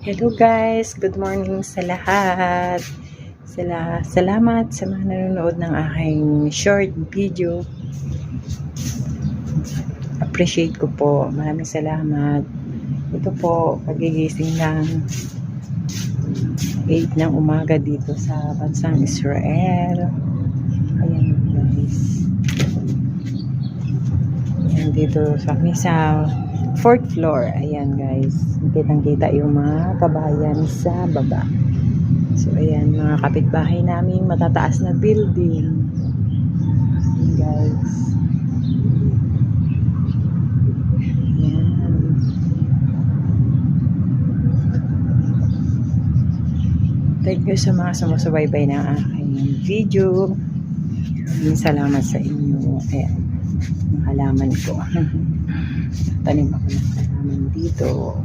Hello guys, good morning sa lahat. Salamat sa mga nanonood ng aking short video. Appreciate ko po. Maraming salamat. Ito po, pagigising ng 8 ng umaga dito sa bansang Israel. Ayan guys. Ayan dito kami sa 4th floor. Ayan guys. Kitang-kita yung mga kabayan sa baba. So ayan, mga kapitbahay namin, matataas na building. Ayan guys. Ayan. Thank you sa mga sumusubaybay ng aking video. Maraming salamat sa inyo. Ayan, yung halaman ko. Tanim ako ng halaman dito.